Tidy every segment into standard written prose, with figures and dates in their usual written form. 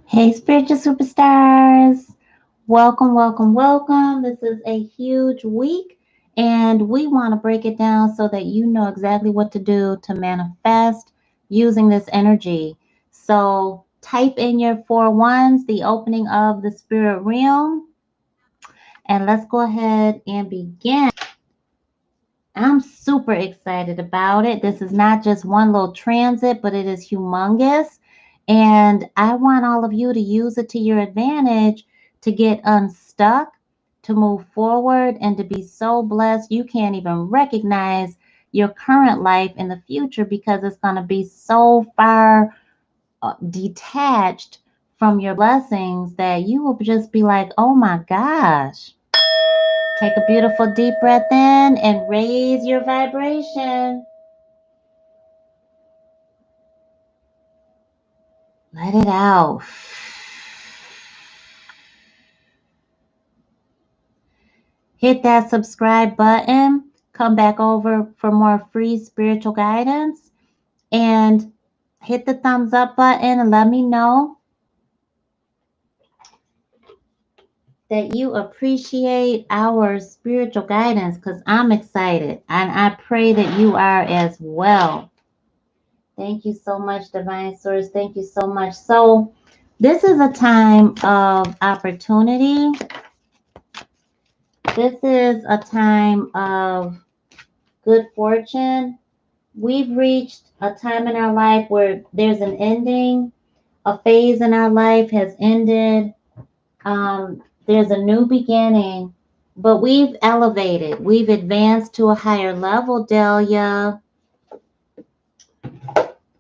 Hey, spiritual superstars. Welcome, welcome, welcome. This is a huge week, and we want to break it down so that you know exactly what to do to manifest using this energy. So, type in your 4 1s, the opening of the spirit realm, and let's go ahead and begin. I'm super excited about it. This is not just one little transit, but it is humongous. And I want all of you to use it to your advantage to get unstuck, to move forward, and to be so blessed you can't even recognize your current life in the future because it's going to be so far detached from your blessings that you will just be like, oh my gosh. Take a beautiful deep breath in and raise your vibration. Let it out. Hit that subscribe button. Come back over for more free spiritual guidance. And hit the thumbs up button and let me know that you appreciate our spiritual guidance because I'm excited. And I pray that you are as well. Thank you so much, Divine Source. Thank you so much. So, this is a time of opportunity. This is a time of good fortune. We've reached a time in our life where there's an ending. A phase in our life has ended. There's a new beginning, but we've elevated. We've advanced to a higher level, Delia.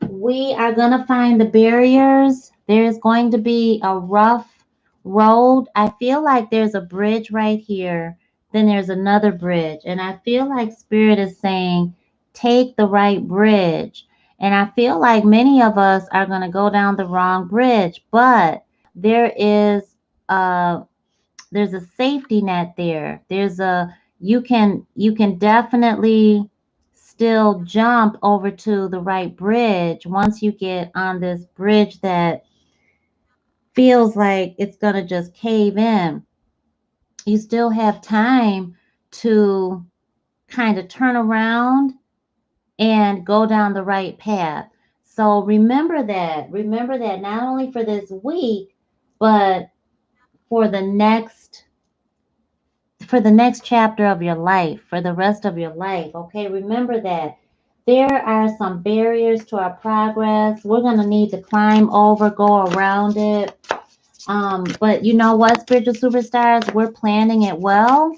We are going to find the barriers. There's going to be a rough road. I feel like there's a bridge right here. Then there's another bridge. And I feel like Spirit is saying, take the right bridge. And I feel like many of us are going to go down the wrong bridge. But there is there's a safety net there. You can definitely still jump over to the right bridge once you get on this bridge that feels like it's going to just cave in. You still have time to kind of turn around and go down the right path. So remember that. Remember that not only for this week, but for the next chapter of your life, for the rest of your life. Okay, remember that there are some barriers to our progress. We're going to need to climb over, go around it. But you know what, spiritual superstars, we're planning it well,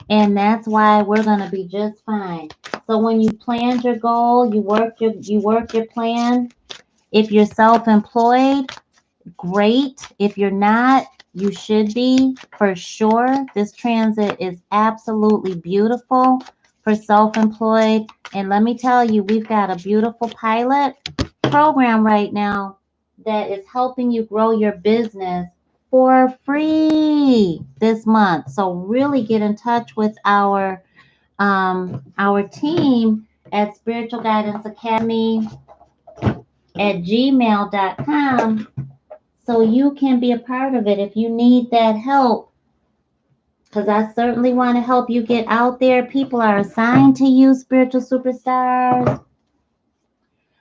and that's why we're going to be just fine. So when you planned your goal, you work your plan. If you're self-employed, great. If you're not, you should be for sure. This transit is absolutely beautiful for self-employed. And let me tell you, we've got a beautiful pilot program right now that is helping you grow your business for free this month. So really get in touch with our team at spiritualguidanceacademy@gmail.com so you can be a part of it if you need that help. Because I certainly want to help you get out there. People are assigned to you, spiritual superstars.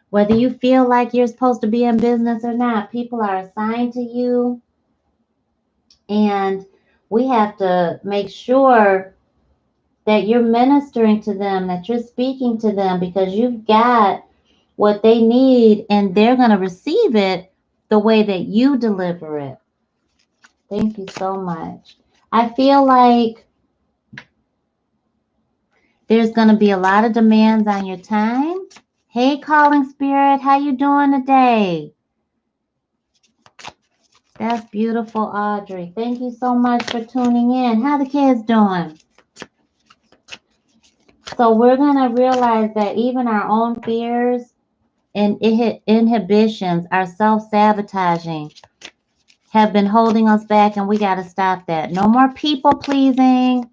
Whether you feel like you're supposed to be in business or not, people are assigned to you. And we have to make sure that you're ministering to them, that you're speaking to them because you've got what they need and they're going to receive it the way that you deliver it. Thank you so much. I feel like there's going to be a lot of demands on your time. Hey, calling spirit, how you doing today? That's beautiful, Audrey. Thank you so much for tuning in. How the kids doing? So we're going to realize that even our own fears and inhibitions, our self-sabotaging, have been holding us back, and we got to stop that. No more people pleasing.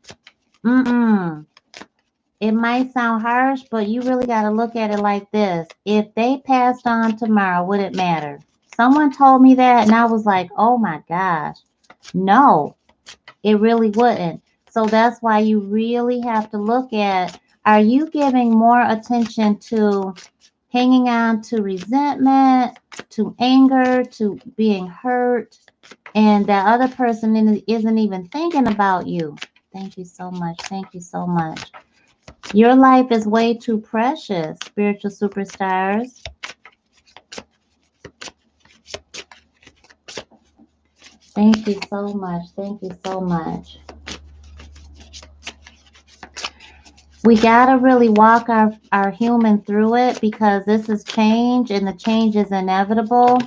It might sound harsh, but you really got to look at it like this. If they passed on tomorrow, would it matter? Someone told me that and I was like, oh my gosh, no, it really wouldn't. So that's why you really have to look at, are you giving more attention to hanging on to resentment, to anger, to being hurt, and that other person isn't even thinking about you? Thank you so much. Thank you so much. Your life is way too precious, spiritual superstars. Thank you so much. Thank you so much. We got to really walk our human through it because this is change and the change is inevitable.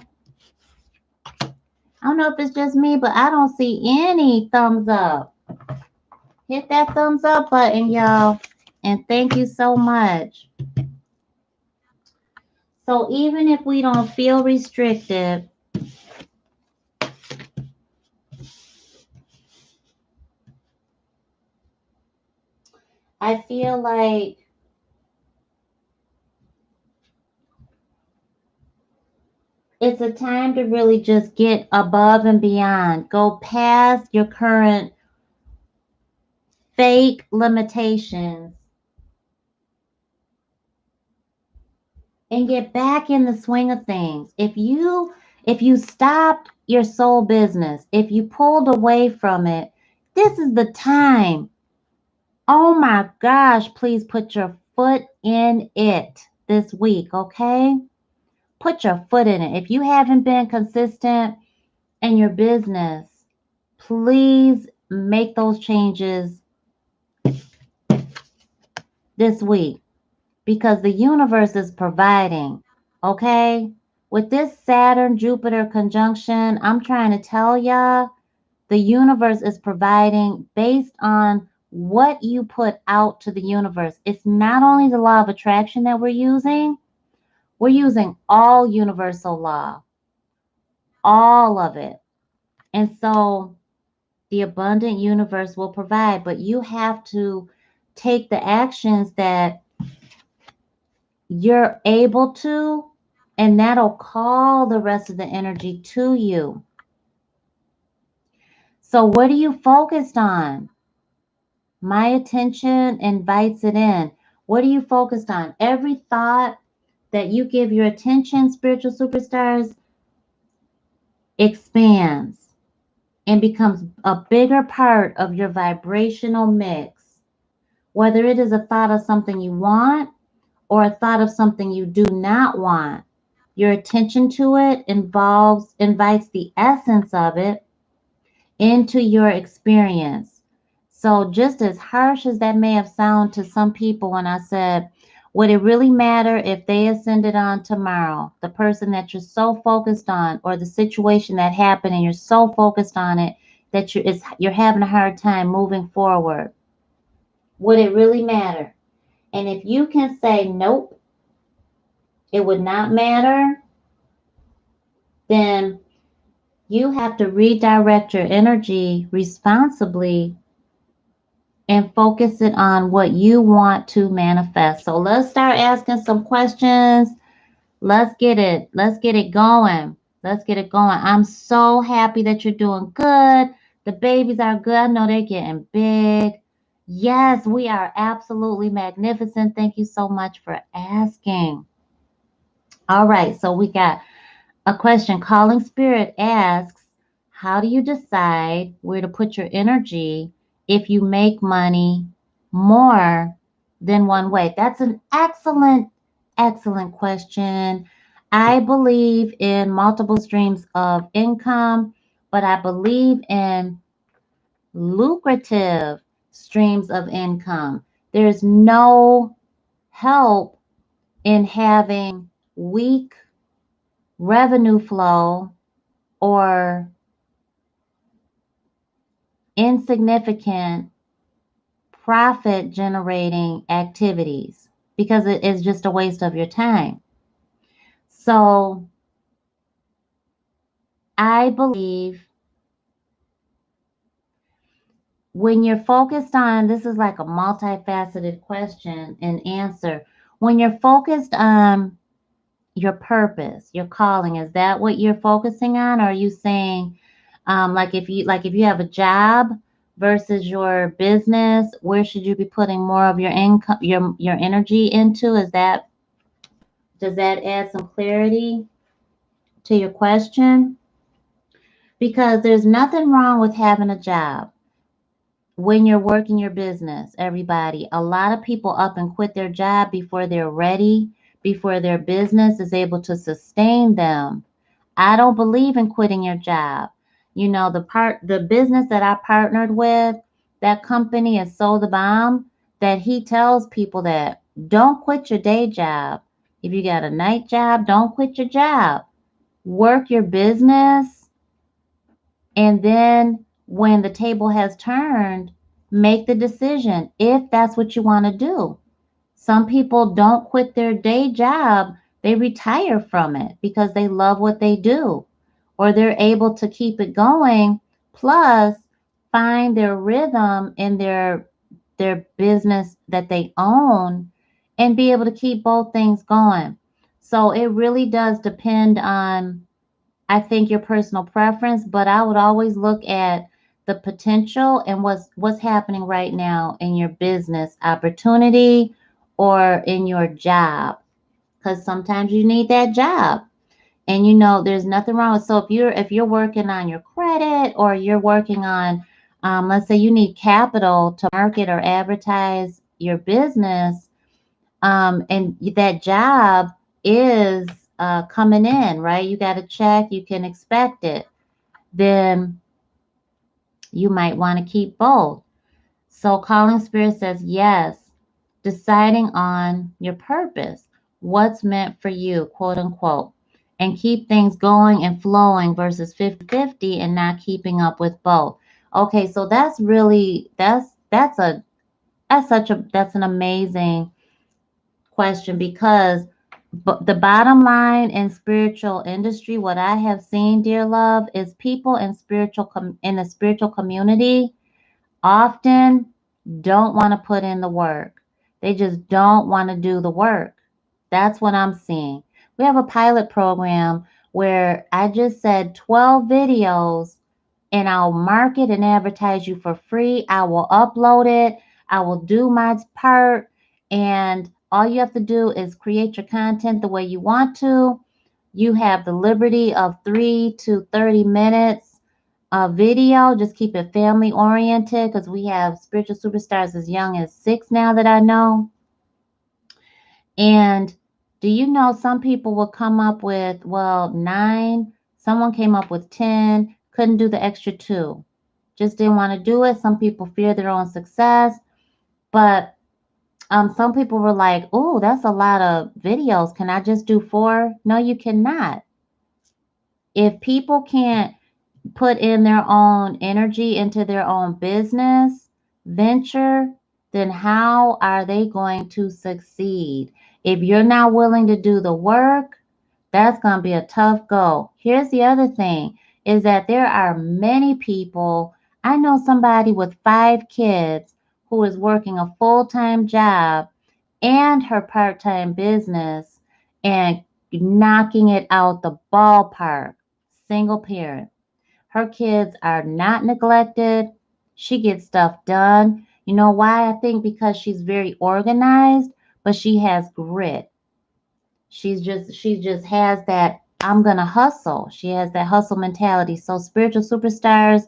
I don't know if it's just me, but I don't see any thumbs up. Hit that thumbs up button, y'all. And thank you so much. So even if we don't feel restricted, I feel like it's a time to really just get above and beyond. Go past your current fake limitations and get back in the swing of things. If you stopped your soul business, if you pulled away from it, this is the time. Oh my gosh, please put your foot in it this week, okay? Put your foot in it. If you haven't been consistent in your business, please make those changes this week because the universe is providing, okay? With this Saturn Jupiter conjunction, I'm trying to tell y'all the universe is providing based on what you put out to the universe. It's not only the law of attraction that we're using all universal law, all of it. And so the abundant universe will provide, but you have to take the actions that you're able to, and that'll call the rest of the energy to you. So what are you focused on? My attention invites it in. What are you focused on? Every thought that you give your attention, spiritual superstars, expands and becomes a bigger part of your vibrational mix. Whether it is a thought of something you want or a thought of something you do not want, your attention to it invites the essence of it into your experience. So just as harsh as that may have sounded to some people when I said, would it really matter if they ascended on tomorrow? The person that you're so focused on, or the situation that happened and you're so focused on it that you're having a hard time moving forward. Would it really matter? And if you can say nope, it would not matter, then you have to redirect your energy responsibly and focus it on what you want to manifest. So let's start asking some questions. Let's get it going. Let's get it going. I'm so happy that you're doing good. The babies are good. I know they're getting big. Yes, we are absolutely magnificent. Thank you so much for asking. All right, so we got a question. Calling Spirit asks, how do you decide where to put your energy if you make money more than one way? That's an excellent, excellent question. I believe in multiple streams of income, but I believe in lucrative streams of income. There's no help in having weak revenue flow or insignificant profit generating activities because it is just a waste of your time. So I believe when you're focused on, this is like a multifaceted question and answer. When you're focused on your purpose, your calling, is that what you're focusing on? Or are you saying, like if you have a job versus your business, where should you be putting more of your income, your energy into? Is that, does that add some clarity to your question? Because there's nothing wrong with having a job when you're working your business, everybody. A lot of people up and quit their job before they're ready, before their business is able to sustain them. I don't believe in quitting your job. You know, the business that I partnered with, that company is so the bomb that he tells people that don't quit your day job. If you got a night job, don't quit your job. Work your business, and then when the table has turned, make the decision if that's what you want to do. Some people don't quit their day job, they retire from it because they love what they do, or they're able to keep it going, plus find their rhythm in their business that they own and be able to keep both things going. So it really does depend on, I think, your personal preference, but I would always look at the potential and what's happening right now in your business opportunity or in your job, because sometimes you need that job. And you know, there's nothing wrong with, so if you're working on your credit, or you're working on, let's say you need capital to market or advertise your business, and that job is coming in, right? You got a check, you can expect it. Then you might want to keep both. So calling spirit says yes, deciding on your purpose, what's meant for you, quote unquote, and keep things going and flowing versus 50-50 and not keeping up with both. Okay, so that's really that's an amazing question, because the bottom line in spiritual industry, what I have seen, dear love, is people in in the spiritual community often don't want to put in the work. They just don't want to do the work. That's what I'm seeing. We have a pilot program where I just said 12 videos, and I'll market and advertise you for free. I will upload it. I will do my part. And all you have to do is create your content the way you want to. You have the liberty of 3 to 30 minutes video. Just keep it family oriented, because we have spiritual superstars as young as 6 now that I know. And do you know some people will come up with, well, 9, someone came up with 10, couldn't do the extra 2, just didn't want to do it. Some people fear their own success, but some people were like, oh, that's a lot of videos. Can I just do 4? No, you cannot. If people can't put in their own energy into their own business venture, then how are they going to succeed? If you're not willing to do the work, that's going to be a tough go. Here's the other thing, is that there are many people. I know somebody with 5 kids who is working a full-time job and her part-time business and knocking it out the ballpark. Single parent. Her kids are not neglected. She gets stuff done. You know why? I think because she's very organized, but she has grit. She just has that I'm gonna hustle. She has that hustle mentality. So spiritual superstars,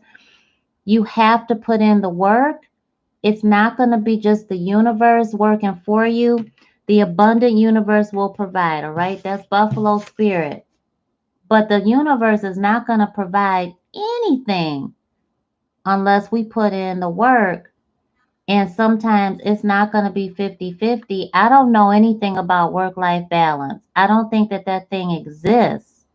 you have to put in the work. It's not gonna be just the universe working for you. The abundant universe will provide, all right? That's Buffalo Spirit. But the universe is not gonna provide anything unless we put in the work. And sometimes it's not going to be 50-50. I don't know anything about work-life balance. I don't think that that thing exists.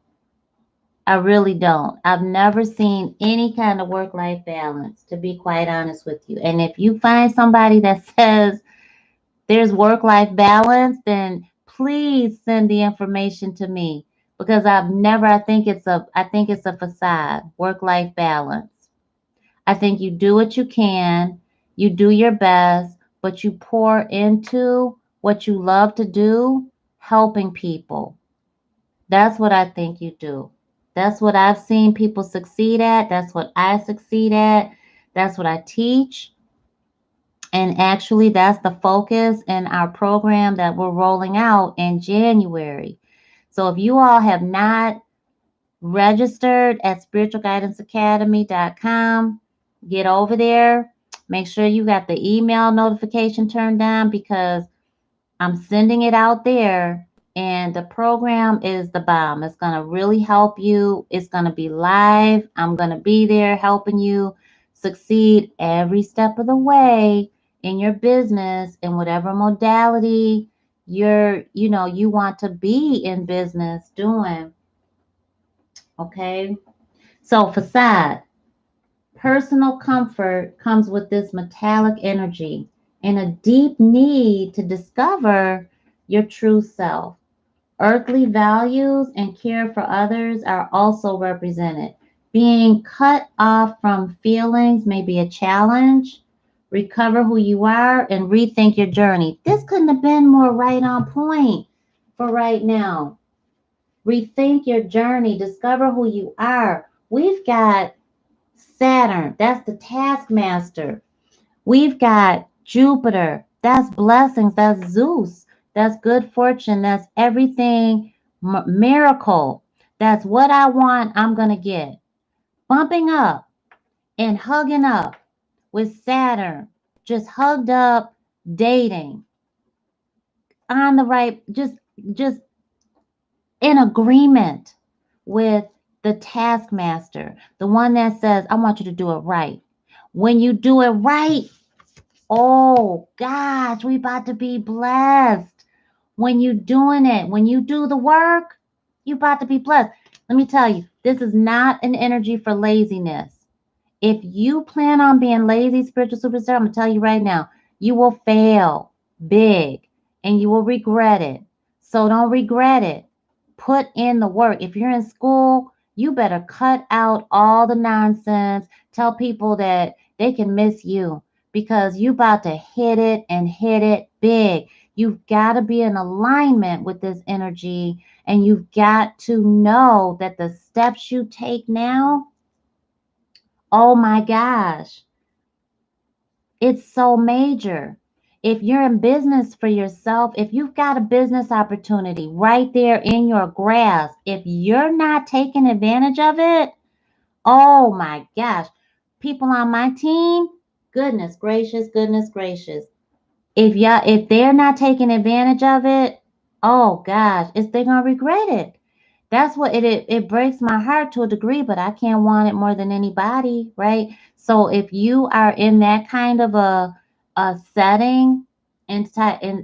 I really don't. I've never seen any kind of work-life balance, to be quite honest with you. And if you find somebody that says there's work-life balance, then please send the information to me, because I've never, I think it's a facade, work-life balance. I think you do what you can, you do your best, but you pour into what you love to do, helping people. That's what I think you do. That's what I've seen people succeed at. That's what I succeed at. That's what I teach. And actually, that's the focus in our program that we're rolling out in January. So if you all have not registered at spiritualguidanceacademy.com, get over there. Make sure you got the email notification turned on because I'm sending it out there, and the program is the bomb. It's going to really help you. It's going to be live. I'm going to be there helping you succeed every step of the way in your business in whatever modality you want to be in business doing. Okay? So facade, personal comfort comes with this metallic energy and a deep need to discover your true self. Earthly values and care for others are also represented. Being cut off from feelings may be a challenge. Recover who you are and rethink your journey. This couldn't have been more right on point for right now. Rethink your journey, discover who you are. We've got Saturn, that's the taskmaster. We've got Jupiter, that's blessings, that's Zeus, that's good fortune, that's everything, miracle. That's what I want, I'm going to get. Bumping up and hugging up with Saturn, just hugged up, dating, on the right, just in agreement with the taskmaster, the one that says, I want you to do it right. When you do it right, oh gosh, we about to be blessed. When you doing it, when you do the work, you about to be blessed. Let me tell you, this is not an energy for laziness. If you plan on being lazy, spiritual superstar, I'm gonna tell you right now, you will fail big and you will regret it. So don't regret it. Put in the work. If you're in school, you better cut out all the nonsense. Tell people that they can miss you because you about to hit it and hit it big. You've got to be in alignment with this energy, and you've got to know that the steps you take now, oh my gosh, it's so major. If you're in business for yourself, if you've got a business opportunity right there in your grasp, if you're not taking advantage of it, oh my gosh, people on my team, goodness gracious, goodness gracious. If they're not taking advantage of it, oh gosh, they're gonna regret it. That's what it breaks my heart to a degree, but I can't want it more than anybody, right? So if you are in that kind of a setting in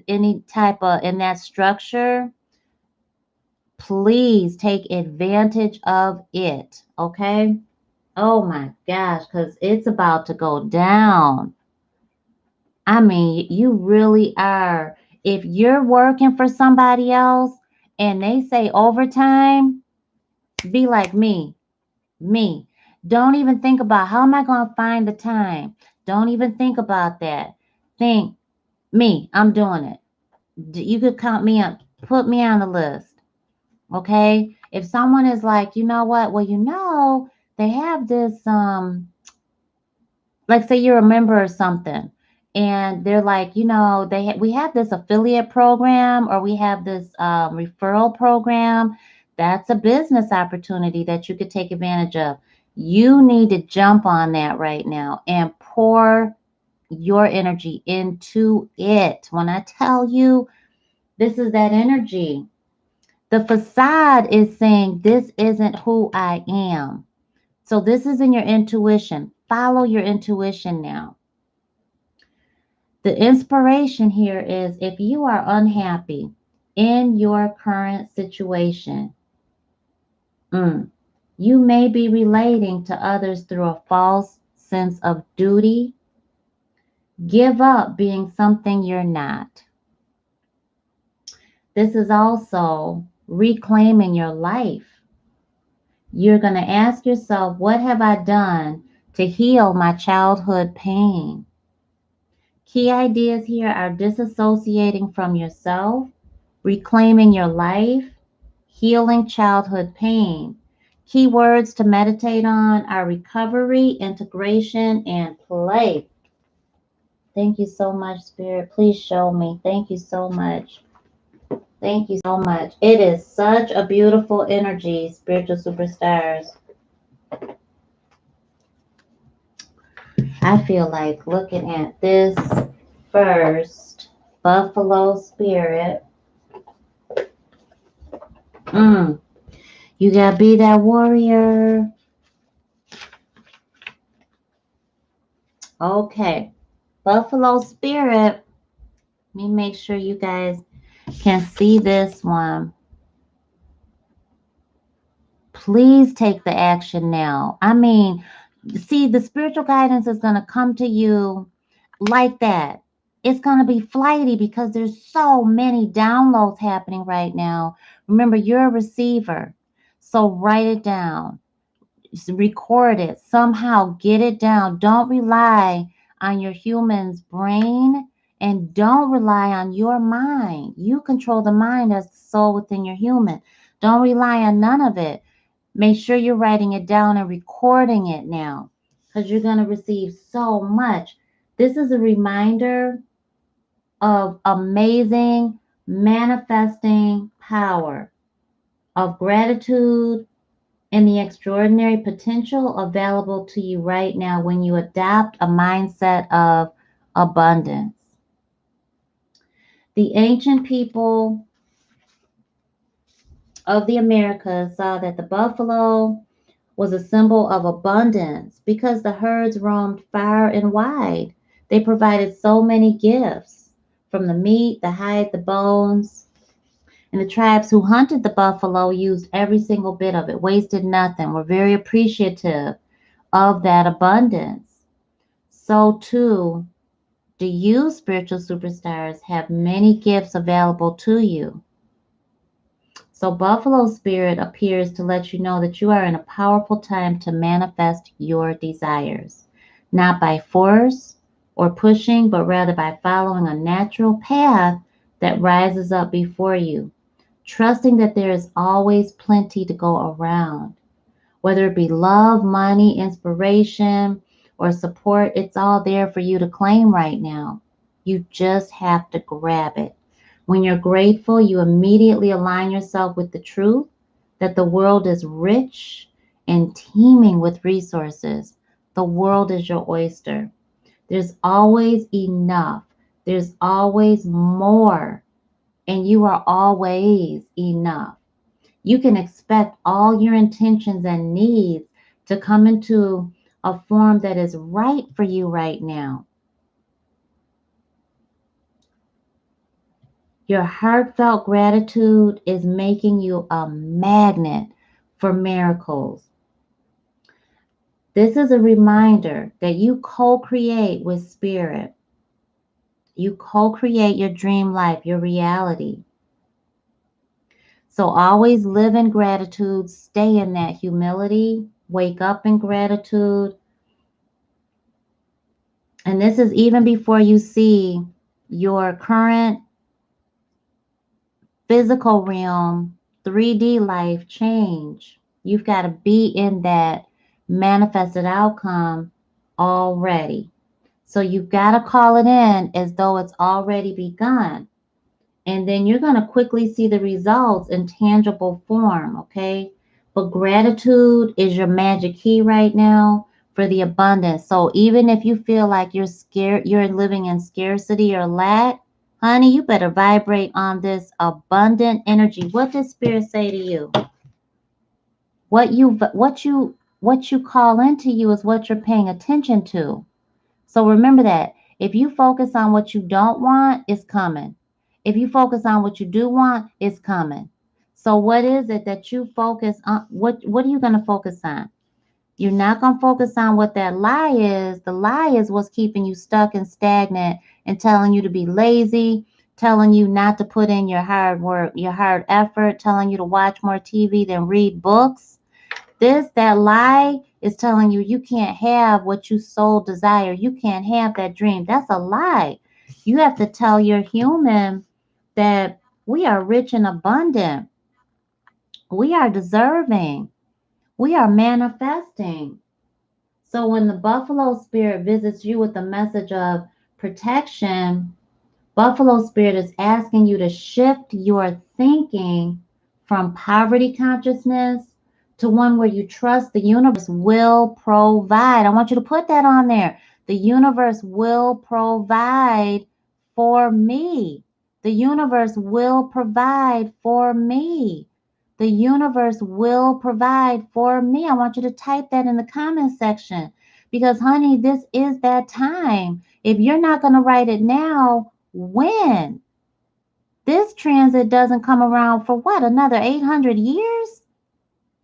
any type of in that structure, please take advantage of it, okay? Oh my gosh, because it's about to go down. I mean, you really are. If you're working for somebody else and they say overtime, be like me. Me. Don't even think about how am I going to find the time. Don't even think about that. Think me. I'm doing it. You could count me up. Put me on the list. Okay? If someone is like, you know what? Well, they have this like say you're a member or something and they're like, we have this affiliate program or we have this referral program. That's a business opportunity that you could take advantage of. You need to jump on that right now and pour your energy into it. When I tell you, this is that energy. The facade is saying, this isn't who I am. So this is in your intuition. Follow your intuition now. The inspiration here is if you are unhappy in your current situation, you may be relating to others through a false sense of duty. Give up being something you're not. This is also reclaiming your life. You're going to ask yourself, what have I done to heal my childhood pain? Key ideas here are disassociating from yourself, reclaiming your life, healing childhood pain. Key words to meditate on are recovery, integration, and play. Thank you so much, Spirit. Please show me. Thank you so much. Thank you so much. It is such a beautiful energy, spiritual superstars. I feel like looking at this first. Buffalo Spirit. You gotta be that warrior. Okay. Buffalo Spirit. Let me make sure you guys can see this one. Please take the action now. I mean, see, the spiritual guidance is going to come to you like that. It's going to be flighty because there's so many downloads happening right now. Remember, you're a receiver. So write it down, record it, somehow get it down. Don't rely on your human's brain and don't rely on your mind. You control the mind as the soul within your human. Don't rely on none of it. Make sure you're writing it down and recording it now because you're going to receive so much. This is a reminder of amazing manifesting power, of gratitude, and the extraordinary potential available to you right now when you adopt a mindset of abundance. The ancient people of the Americas saw that the buffalo was a symbol of abundance because the herds roamed far and wide. They provided so many gifts, from the meat, the hide, the bones. And the tribes who hunted the buffalo used every single bit of it, wasted nothing, were very appreciative of that abundance. So too, do you, spiritual superstars, have many gifts available to you. So Buffalo Spirit appears to let you know that you are in a powerful time to manifest your desires, not by force or pushing, but rather by following a natural path that rises up before you, trusting that there is always plenty to go around. Whether it be love, money, inspiration, or support, it's all there for you to claim right now. You just have to grab it. When you're grateful, you immediately align yourself with the truth that the world is rich and teeming with resources. The world is your oyster. There's always enough. There's always more. And you are always enough. You can expect all your intentions and needs to come into a form that is right for you right now. Your heartfelt gratitude is making you a magnet for miracles. This is a reminder that you co-create with spirit. You co-create your dream life, your reality. So always live in gratitude, stay in that humility, wake up in gratitude. And this is even before you see your current physical realm, 3D life change. You've got to be in that manifested outcome already. So you've got to call it in as though it's already begun. And then you're going to quickly see the results in tangible form, okay? But gratitude is your magic key right now for the abundance. So even if you feel like you're scared, you're living in scarcity or lack, honey, you better vibrate on this abundant energy. What does Spirit say to you? What you call into you is what you're paying attention to. So remember that. If you focus on what you don't want, it's coming. If you focus on what you do want, it's coming. So what is it that you focus on? What are you going to focus on? You're not going to focus on what that lie is. The lie is what's keeping you stuck and stagnant and telling you to be lazy, telling you not to put in your hard work, your hard effort, telling you to watch more TV than read books. That lie is telling you you can't have what you soul desire. You can't have that dream. That's a lie. You have to tell your human that we are rich and abundant. We are deserving. We are manifesting. So when the buffalo spirit visits you with a message of protection, buffalo spirit is asking you to shift your thinking from poverty consciousness to one where you trust the universe will provide. I want you to put that on there. The universe will provide for me. The universe will provide for me. The universe will provide for me. I want you to type that in the comment section because, honey, this is that time. If you're not going to write it now, when? This transit doesn't come around for what? Another 800 years?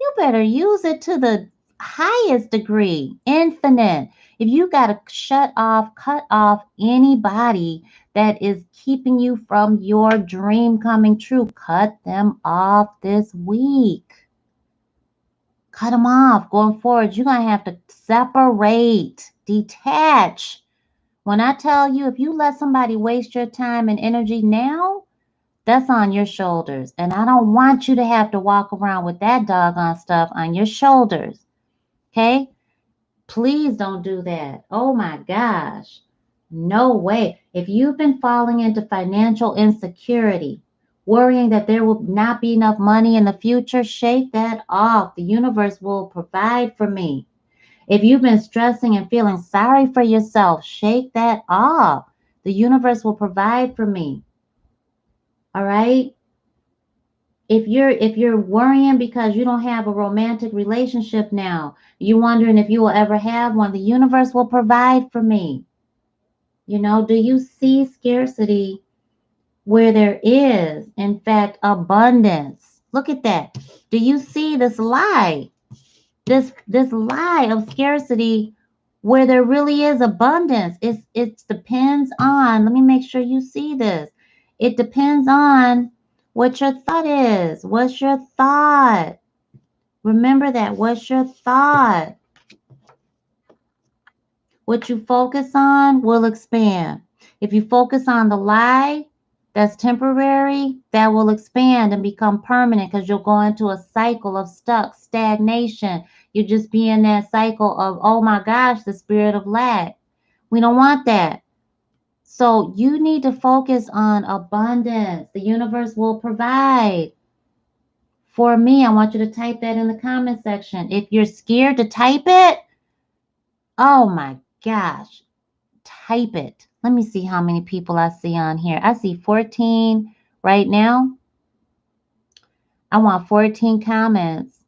You better use it to the highest degree, infinite. If you got to cut off anybody that is keeping you from your dream coming true, cut them off this week. Cut them off. Going forward, you're going to have to separate, detach. When I tell you, if you let somebody waste your time and energy now, that's on your shoulders. And I don't want you to have to walk around with that doggone stuff on your shoulders. Okay? Please don't do that. Oh my gosh. No way. If you've been falling into financial insecurity, worrying that there will not be enough money in the future, shake that off. The universe will provide for me. If you've been stressing and feeling sorry for yourself, shake that off. The universe will provide for me. All right? If you're worrying because you don't have a romantic relationship now, you're wondering if you will ever have one, the universe will provide for me. You know, do you see scarcity where there is, in fact, abundance? Look at that. Do you see this lie? This lie of scarcity where there really is abundance. It depends on, let me make sure you see this. It depends on what your thought is. What's your thought? Remember that. What's your thought? What you focus on will expand. If you focus on the lie that's temporary, that will expand and become permanent because you'll go into a cycle of stagnation. You just be in that cycle of, oh my gosh, the spirit of lack. We don't want that. So you need to focus on abundance. The universe will provide for me. I want you to type that in the comment section. If you're scared to type it, oh my gosh, type it. Let me see how many people I see on here. I see 14 right now. I want 14 comments.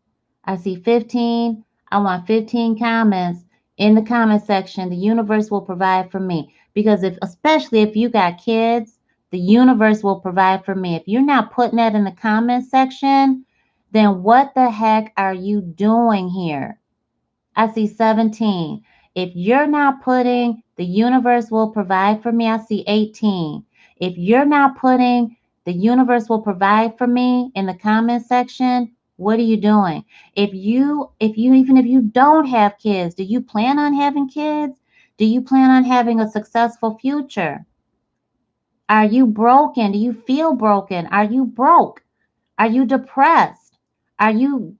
I see 15. I want 15 comments in the comment section. The universe will provide for me. Because especially if you got kids, the universe will provide for me. If you're not putting that in the comment section, then what the heck are you doing here? I see 17. If you're not putting the universe will provide for me, I see 18. If you're not putting the universe will provide for me in the comment section, what are you doing? Even if you don't have kids, do you plan on having kids? Do you plan on having a successful future? Are you broken? Do you feel broken? Are you broke? Are you depressed? Are you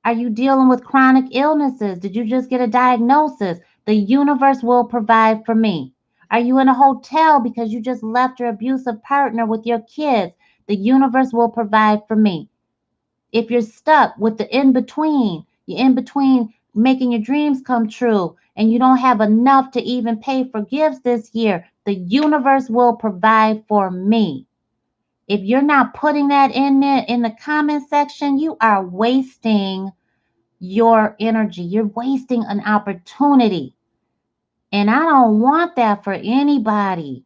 dealing with chronic illnesses? Did you just get a diagnosis? The universe will provide for me. Are you in a hotel because you just left your abusive partner with your kids? The universe will provide for me. If you're stuck with the in-between, you're in between making your dreams come true and you don't have enough to even pay for gifts this year, the universe will provide for me. If you're not putting that in there in the comment section, you are wasting your energy. You're wasting an opportunity. And I don't want that for anybody.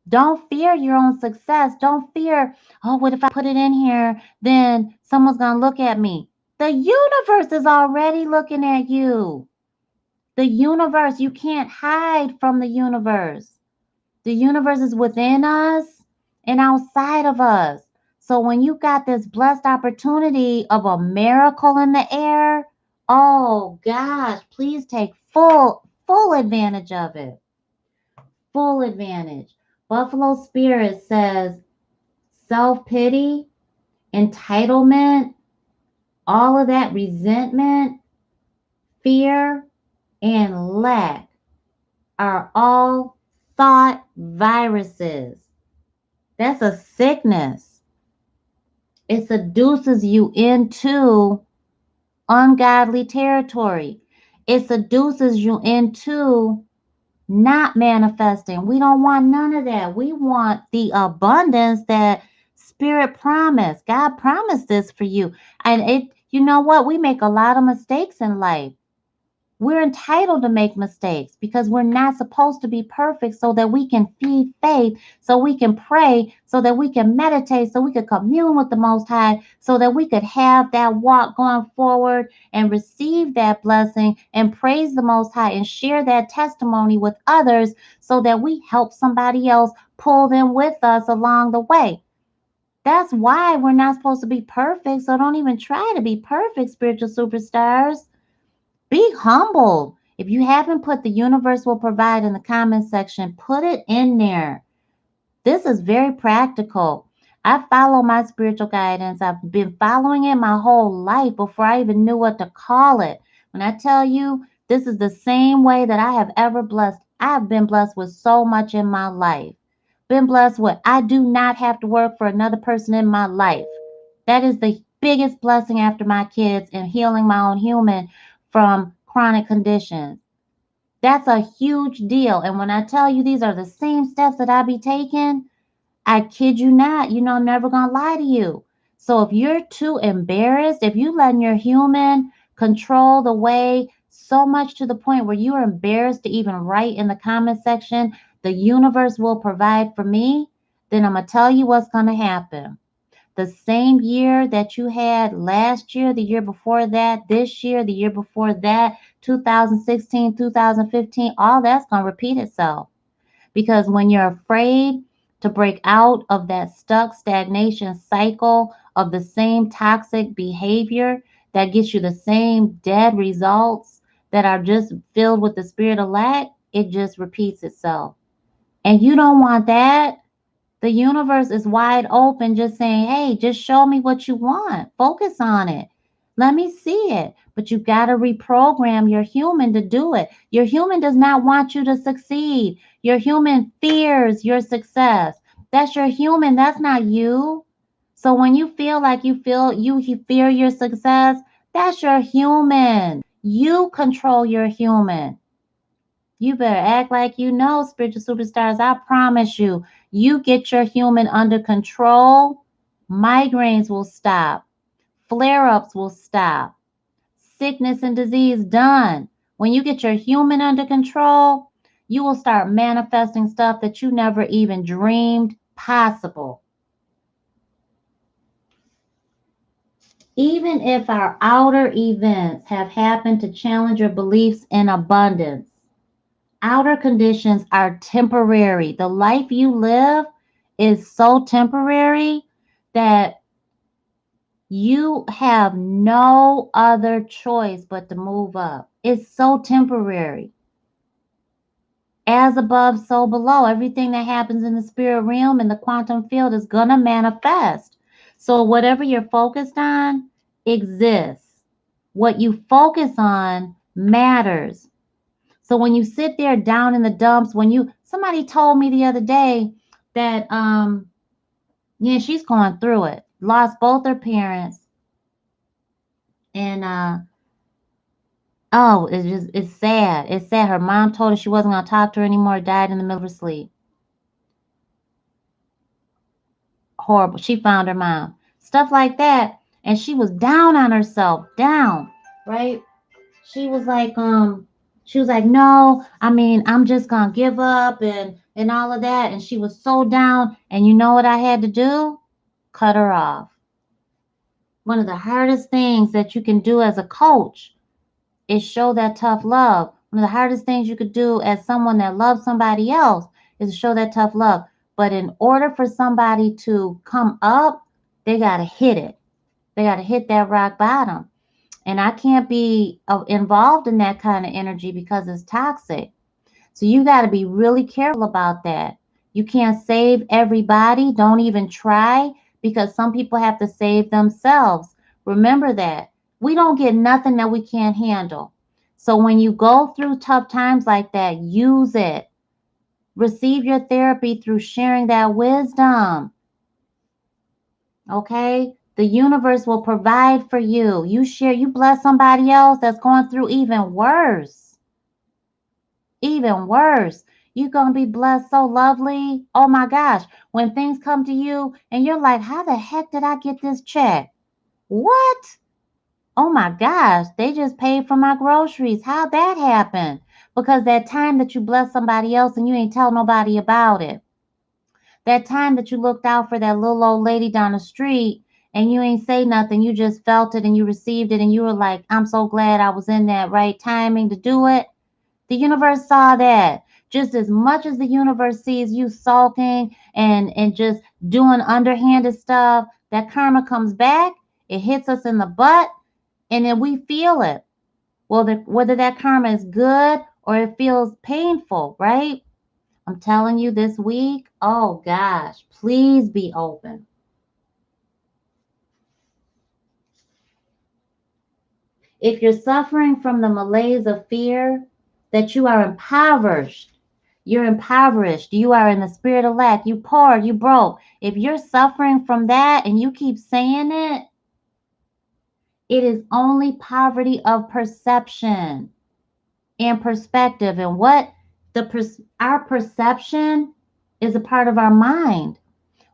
Don't fear your own success. Don't fear, oh, what if I put it in here? Then someone's going to look at me. The universe is already looking at you. The universe, you can't hide from the universe. The universe is within us and outside of us. So when you got this blessed opportunity of a miracle in the air, oh gosh, please take full advantage of it. Full advantage. Buffalo Spirit says self-pity, entitlement, All of that resentment, fear, and lack are all thought viruses. That's a sickness. It seduces you into ungodly territory. It seduces you into not manifesting. We don't want none of that. We want the abundance that Spirit promised. God promised this for you. And you know what? We make a lot of mistakes in life. We're entitled to make mistakes because we're not supposed to be perfect so that we can feed faith, so we can pray, so that we can meditate, so we can commune with the Most High, so that we could have that walk going forward and receive that blessing and praise the Most High and share that testimony with others so that we help somebody else pull them with us along the way. That's why we're not supposed to be perfect. So don't even try to be perfect, spiritual superstars. Be humble. If you haven't put the universe will provide in the comment section, put it in there. This is very practical. I follow my spiritual guidance. I've been following it my whole life before I even knew what to call it. When I tell you this is the same way that I have ever blessed, I've been blessed with so much in my life. Been blessed with, I do not have to work for another person in my life. That is the biggest blessing after my kids and healing my own human from chronic conditions. That's a huge deal. And when I tell you these are the same steps that I be taking, I kid you not, I'm never going to lie to you. So if you're too embarrassed, if you letting your human control the way so much to the point where you're embarrassed to even write in the comment section, the universe will provide for me, then I'm going to tell you what's going to happen. The same year that you had last year, the year before that, this year, the year before that, 2016, 2015, all that's going to repeat itself. Because when you're afraid to break out of that stuck stagnation cycle of the same toxic behavior that gets you the same dead results that are just filled with the spirit of lack, it just repeats itself. And you don't want that. The universe is wide open, just saying, hey, just show me what you want. Focus on it. Let me see it. But you got to reprogram your human to do it. Your human does not want you to succeed. Your human fears your success. That's your human. That's not you. So when you feel like you fear your success, that's your human. You control your human. You better act like you know, spiritual superstars. I promise you, you get your human under control, migraines will stop, flare ups will stop, sickness and disease done. When you get your human under control, you will start manifesting stuff that you never even dreamed possible. Even if our outer events have happened to challenge your beliefs in abundance, outer conditions are temporary. The life you live is so temporary that you have no other choice but to move up. It's so temporary. As above, so below. Everything that happens in the spirit realm and the quantum field is going to manifest. So whatever you're focused on exists. What you focus on matters. So when you sit there down in the dumps, somebody told me the other day that yeah, she's going through it. Lost both her parents. And oh, it's sad. It's sad. Her mom told her she wasn't gonna talk to her anymore, died in the middle of her sleep. Horrible. She found her mom. Stuff like that. And she was down on herself. Down. Right? She was like, no, I'm just gonna give up and all of that. And she was so down. And you know what I had to do? Cut her off. One of the hardest things that you can do as a coach is show that tough love. One of the hardest things you could do as someone that loves somebody else is to show that tough love. But in order for somebody to come up, they gotta hit it. They gotta hit that rock bottom. And I can't be involved in that kind of energy because it's toxic. So you got to be really careful about that. You can't save everybody. Don't even try because some people have to save themselves. Remember that. We don't get nothing that we can't handle. So when you go through tough times like that, use it. Receive your therapy through sharing that wisdom. Okay? The universe will provide for you. You share, you bless somebody else that's going through even worse. Even worse. You're going to be blessed so lovely. Oh my gosh. When things come to you and you're like, how the heck did I get this check? What? Oh my gosh, they just paid for my groceries. How'd that happen? Because that time that you bless somebody else and you ain't tell nobody about it. That time that you looked out for that little old lady down the street and you ain't say nothing, you just felt it and you received it and you were like, I'm so glad I was in that right timing to do it. The universe saw that. Just as much as the universe sees you sulking and just doing underhanded stuff, that karma comes back, it hits us in the butt, and then we feel it. Well, whether that karma is good or it feels painful, right? I'm telling you this week, oh gosh, please be open. If you're suffering from the malaise of fear, that you are impoverished, you're impoverished, you are in the spirit of lack, you poor, you broke. If you're suffering from that and you keep saying it, it is only poverty of perception and perspective. And what our perception is a part of our mind.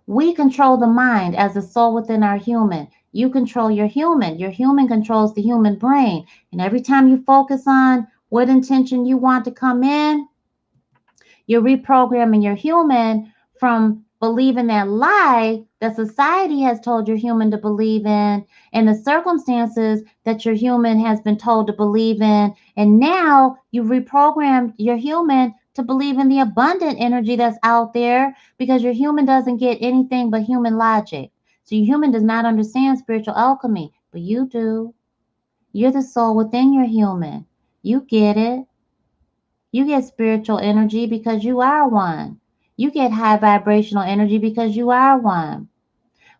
We control the mind as the soul within our human. You control your human. Your human controls the human brain. And every time you focus on what intention you want to come in, you're reprogramming your human from believing that lie that society has told your human to believe in and the circumstances that your human has been told to believe in. And now you've reprogrammed your human to believe in the abundant energy that's out there because your human doesn't get anything but human logic. So your human does not understand spiritual alchemy, but you do. You're the soul within your human. You get it. You get spiritual energy because you are one. You get high vibrational energy because you are one.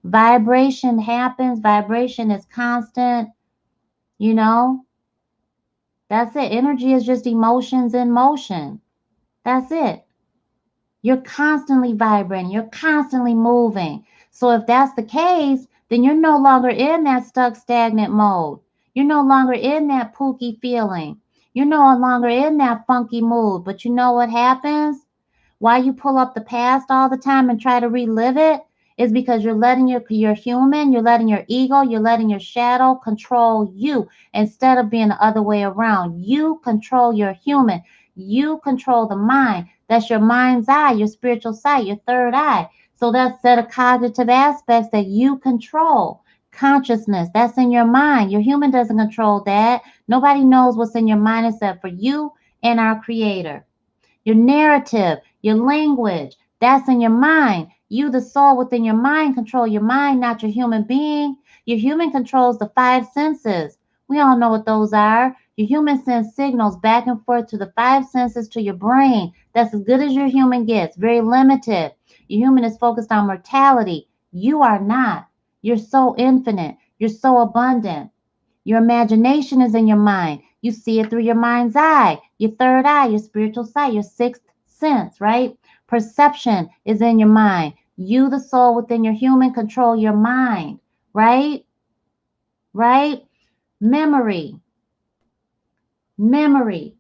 Vibration happens, vibration is constant, you know. That's it. Energy is just emotions in motion. That's it. You're constantly vibrating, you're constantly moving. So if that's the case, then you're no longer in that stuck stagnant mode. You're no longer in that pooky feeling. You're no longer in that funky mood. But you know what happens? Why you pull up the past all the time and try to relive it is because you're letting your human, you're letting your ego, you're letting your shadow control you instead of being the other way around. You control your human. You control the mind. That's your mind's eye, your spiritual sight, your third eye. So that's set of cognitive aspects that you control. Consciousness, that's in your mind. Your human doesn't control that. Nobody knows what's in your mind except for you and our creator. Your narrative, your language, that's in your mind. You, the soul within your mind, control your mind, not your human being. Your human controls the five senses. We all know what those are. Your human sends signals back and forth to the five senses to your brain. That's as good as your human gets, very limited. Your human is focused on mortality. You are not. You're so infinite. You're so abundant. Your imagination is in your mind. You see it through your mind's eye, your third eye, your spiritual sight, your sixth sense, right? Perception is in your mind. You, the soul within your human, control your mind, right? Right? Memory. Memory.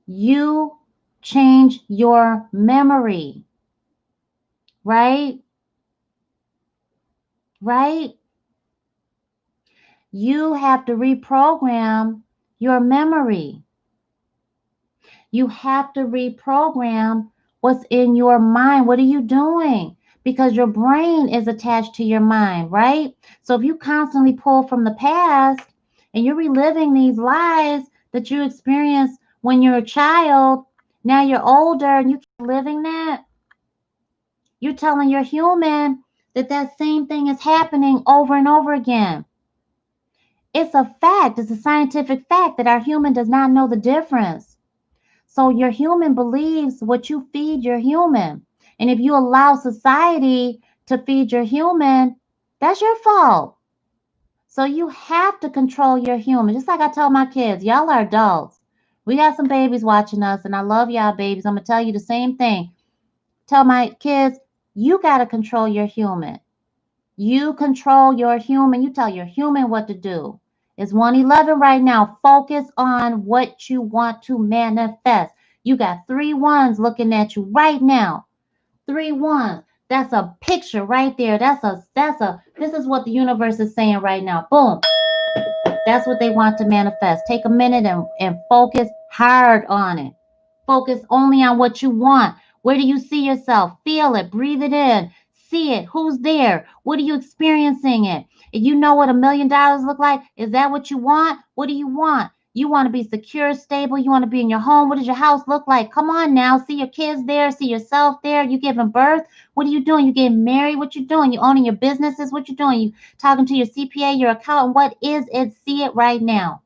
You change your memory, right? Right? You have to reprogram your memory. You have to reprogram what's in your mind. What are you doing? Because your brain is attached to your mind, right? So if you constantly pull from the past and you're reliving these lies that you experienced when you're a child, now you're older and you keep living that, you're telling your human that that same thing is happening over and over again. It's a fact. It's a scientific fact that our human does not know the difference. So your human believes what you feed your human. And if you allow society to feed your human, that's your fault. So you have to control your human. Just like I tell my kids, y'all are adults. We got some babies watching us, and I love y'all babies. I'm going to tell you the same thing. Tell my kids, you got to control your human. You control your human. You tell your human what to do. It's 111 right now. Focus on what you want to manifest. You got 3 ones looking at you right now. 3 ones. That's a picture right there. This is what the universe is saying right now. Boom. That's what they want to manifest. Take a minute and focus hard on it. Focus only on what you want. Where do you see yourself? Feel it. Breathe it in. See it. Who's there? What are you experiencing it? If you know what $1 million look like, is that what you want? What do you want? You want to be secure, stable. You want to be in your home. What does your house look like? Come on now. See your kids there. See yourself there. You giving birth. What are you doing? You getting married. What you doing? You owning your businesses. What you doing? You talking to your CPA, your accountant. What is it? See it right now.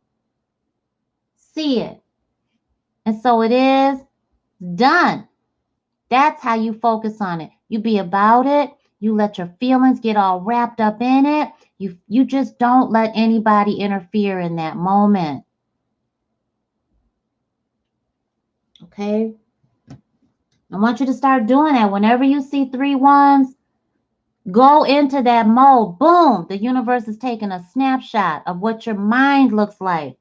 See it. And so it is done. That's how you focus on it. You be about it. You let your feelings get all wrapped up in it. You just don't let anybody interfere in that moment. Okay? I want you to start doing that. Whenever you see 3 ones, go into that mode. Boom. The universe is taking a snapshot of what your mind looks like.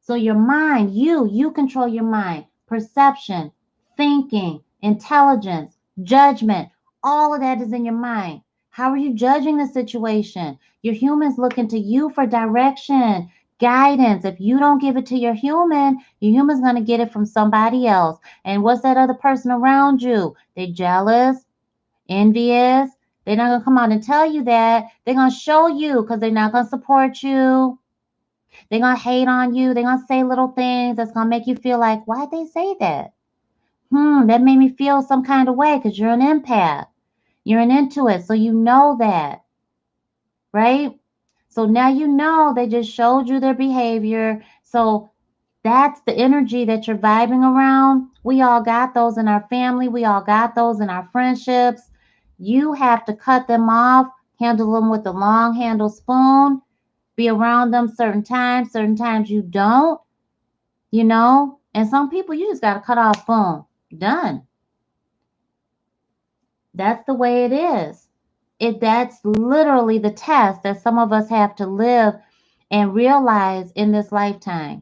So your mind, you control your mind. Perception, thinking, intelligence, judgment, all of that is in your mind. How are you judging the situation? Your human's looking to you for direction, guidance. If you don't give it to your human's going to get it from somebody else. And what's that other person around you? They jealous, envious. They're not going to come out and tell you that. They're going to show you because they're not going to support you. They're going to hate on you. They're going to say little things that's going to make you feel like, why'd they say that? That made me feel some kind of way because you're an empath. You're an intuit, so you know that, right? So now you know they just showed you their behavior. So that's the energy that you're vibing around. We all got those in our family. We all got those in our friendships. You have to cut them off, handle them with a long handle spoon, be around them certain times you don't, and some people you just got to cut off, boom, done. That's the way it is. That's literally the test that some of us have to live and realize in this lifetime,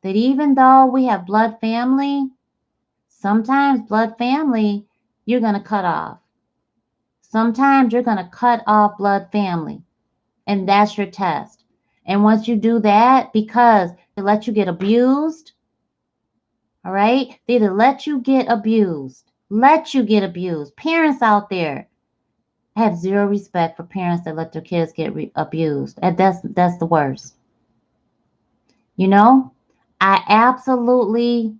that even though we have blood family, sometimes blood family you're going to cut off. Sometimes you're going to cut off blood family, and that's your test. And once you do that, because they let you get abused, all right? They either let you get abused. Parents out there, I have zero respect for parents that let their kids get abused. And that's the worst. I absolutely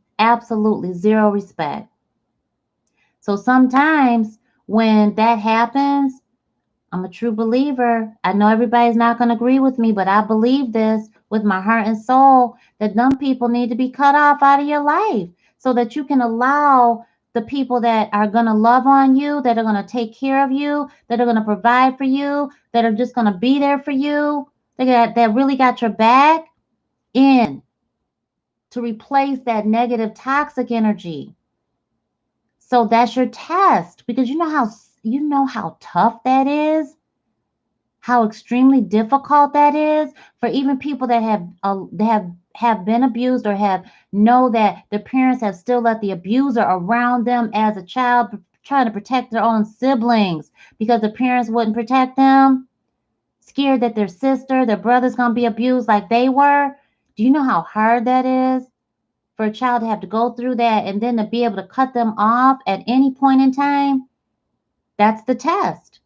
zero respect. So sometimes when that happens, I'm a true believer. I know everybody's not going to agree with me, but I believe this with my heart and soul, that them people need to be cut off out of your life so that you can allow the people that are going to love on you, that are going to take care of you, that are going to provide for you, that are just going to be there for you, that really got your back in, to replace that negative toxic energy. So that's your test, because you know how tough that is. How extremely difficult that is for even people that have been abused, or know that the parents have still let the abuser around them as a child, trying to protect their own siblings because the parents wouldn't protect them, scared that their sister, their brother's going to be abused like they were. Do you know how hard that is for a child to have to go through that and then to be able to cut them off at any point in time? That's the test.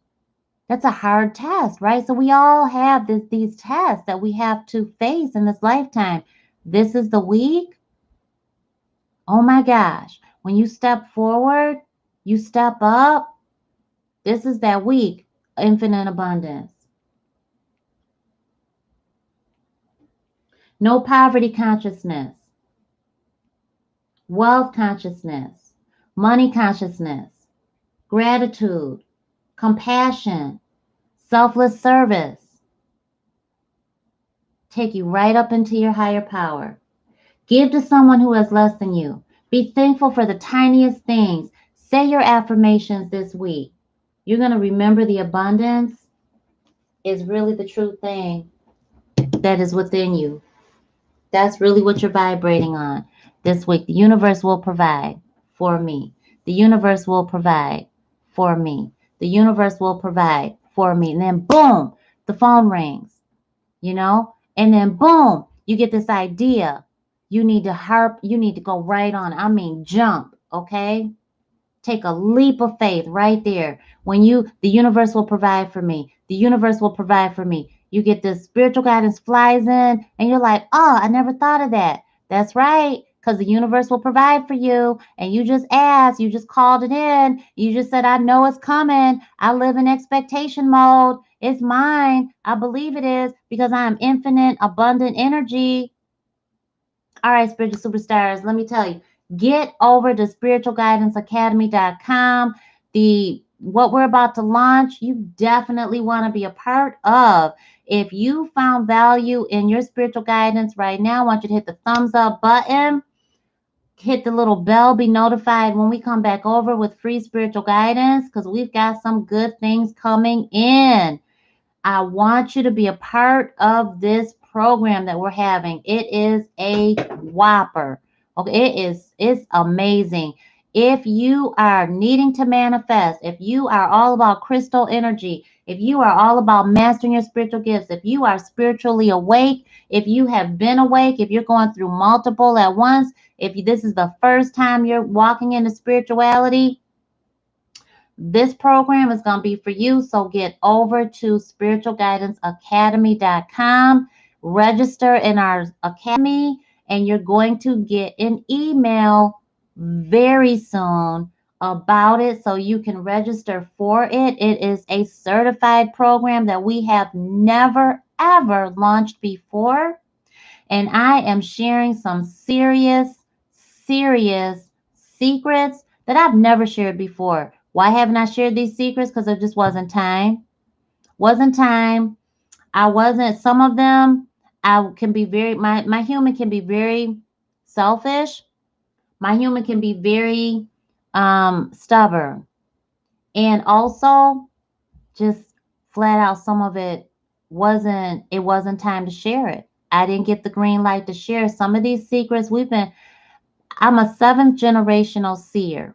That's a hard test, right? So we all have these tests that we have to face in this lifetime. This is the week. Oh my gosh. When you step forward, you step up. This is that week. Infinite abundance. No poverty consciousness. Wealth consciousness. Money consciousness. Gratitude. Compassion. Selfless service. take you right up into your higher power. Give to someone who has less than you. Be thankful for the tiniest things. Say your affirmations this week. You're going to remember the abundance is really the true thing that is within you. That's really what you're vibrating on this week. The universe will provide for me. The universe will provide for me. The universe will provide for me. And then boom, the phone rings, you know? And then boom, you get this idea. You need to you need to go right on. I mean, jump, okay? Take a leap of faith right there. The universe will provide for me. The universe will provide for me. You get this spiritual guidance flies in and you're like, oh, I never thought of that. That's right. Because the universe will provide for you. And you just asked, you just called it in. You just said, I know it's coming. I live in expectation mode. It's mine. I believe it is because I am infinite, abundant energy. All right, spiritual superstars, let me tell you, get over to spiritualguidanceacademy.com. What we're about to launch, you definitely want to be a part of. If you found value in your spiritual guidance right now, I want you to hit the thumbs up button, hit the little bell, be notified when we come back over with free spiritual guidance because we've got some good things coming in. I want you to be a part of this program that we're having. It is a whopper. Okay, it's amazing. If you are needing to manifest, if you are all about crystal energy, if you are all about mastering your spiritual gifts, if you are spiritually awake, if you have been awake, if you're going through multiple at once, if this is the first time you're walking into spirituality, this program is going to be for you. So get over to spiritualguidanceacademy.com, register in our academy, and you're going to get an email very soon about it so you can register for it. It is a certified program that we have never, ever launched before. And I am sharing some serious, serious secrets that I've never shared before. Why haven't I shared these secrets? Because it just wasn't time. Wasn't time. Some of them, I can be my human can be very selfish. My human can be very stubborn. And also just flat out some of it wasn't time to share it. I didn't get the green light to share some of these secrets. I'm a seventh generational seer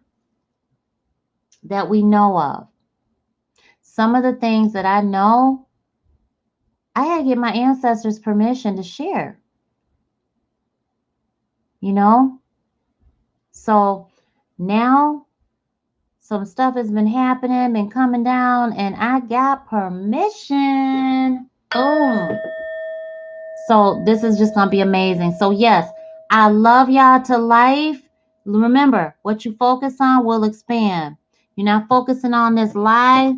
that we know of. Some of the things that I know, I had to get my ancestors' permission to share, you know? So now some stuff has been happening, been coming down, and I got permission. Boom. So this is just going to be amazing. So yes, I love y'all to life. Remember, what you focus on will expand. You're not focusing on this lie.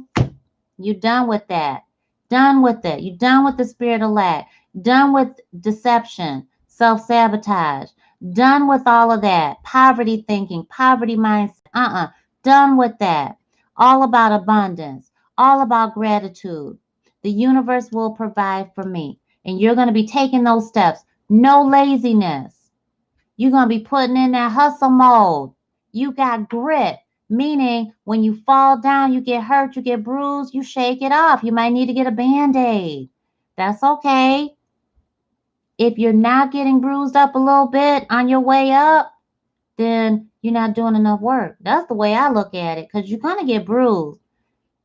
You're done with that. Done with it. You're done with the spirit of lack. Done with deception, self-sabotage. Done with all of that. Poverty thinking, poverty mindset. Done with that. All about abundance. All about gratitude. The universe will provide for me. And you're going to be taking those steps. No laziness. You're going to be putting in that hustle mode. You got grit. Meaning, when you fall down, you get hurt, you get bruised, you shake it off. You might need to get a Band-Aid. That's okay. If you're not getting bruised up a little bit on your way up, then you're not doing enough work. That's the way I look at it, because you're going to get bruised.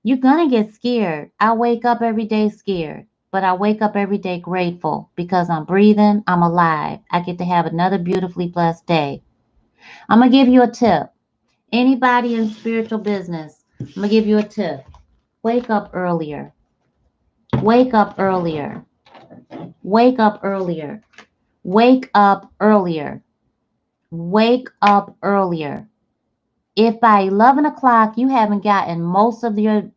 You're going to get scared. I wake up every day scared, but I wake up every day grateful because I'm breathing, I'm alive. I get to have another beautifully blessed day. I'm going to give you a tip. Anybody in spiritual business, I'm going to give you a tip. Wake up earlier. Wake up earlier. Wake up earlier. Wake up earlier. Wake up earlier. If by 11 o'clock you haven't gotten most of your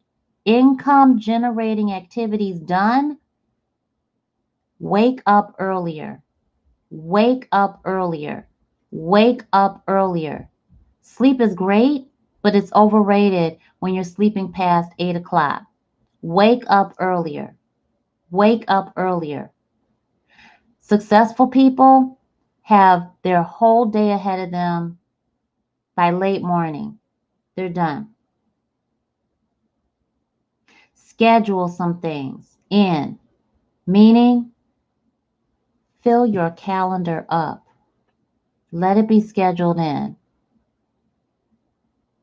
income generating activities done, wake up earlier. Wake up earlier. Wake up earlier. Sleep is great, but it's overrated when you're sleeping past 8 o'clock. Wake up earlier. Wake up earlier. Successful people have their whole day ahead of them by late morning. They're done. Schedule some things in, meaning fill your calendar up. Let it be scheduled in.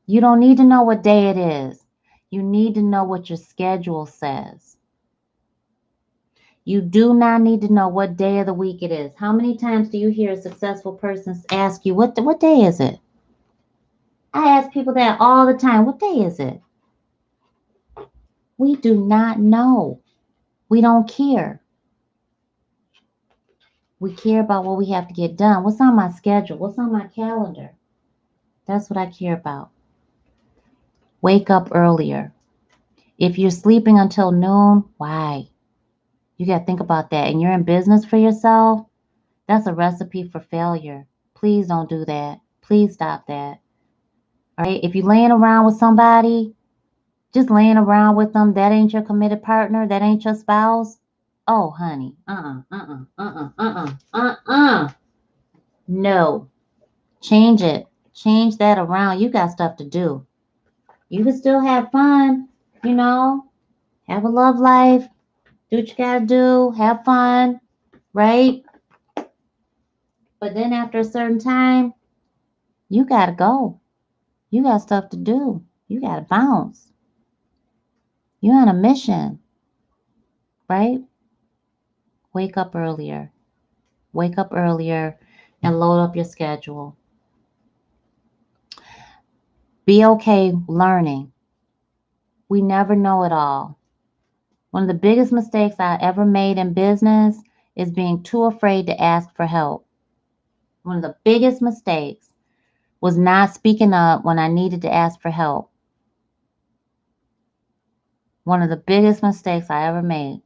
You don't need to know what day it is. You need to know what your schedule says. You do not need to know what day of the week it is. How many times do you hear a successful person ask you, what day is it? I ask people that all the time. What day is it? We do not know. We don't care. We care about what we have to get done. What's on my schedule? What's on my calendar? That's what I care about. Wake up earlier. If you're sleeping until noon, why? You got to think about that. And you're in business for yourself, that's a recipe for failure. Please don't do that. Please stop that. All right? If you're laying around with somebody, just laying around with them, that ain't your committed partner, that ain't your spouse. Oh, honey. No. Change it. Change that around. You got stuff to do. You can still have fun, have a love life, do what you gotta do, have fun, right? But then after a certain time, you gotta go. You got stuff to do. You gotta bounce. You're on a mission, right? Wake up earlier. Wake up earlier and load up your schedule. Be okay learning. We never know it all. One of the biggest mistakes I ever made in business is being too afraid to ask for help. One of the biggest mistakes was not speaking up when I needed to ask for help. One of the biggest mistakes I ever made.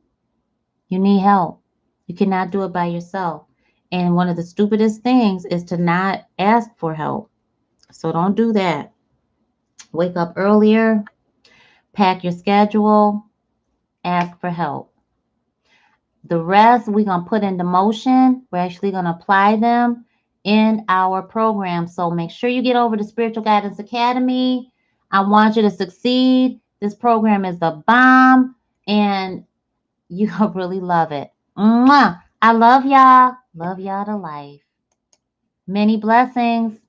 You need help. You cannot do it by yourself. And one of the stupidest things is to not ask for help. So don't do that. Wake up earlier, pack your schedule, ask for help. The rest we're going to put into motion. We're actually going to apply them in our program. So make sure you get over to Spiritual Guidance Academy. I want you to succeed. This program is the bomb and you'll really love it. Mwah! I love y'all. Love y'all to life. Many blessings.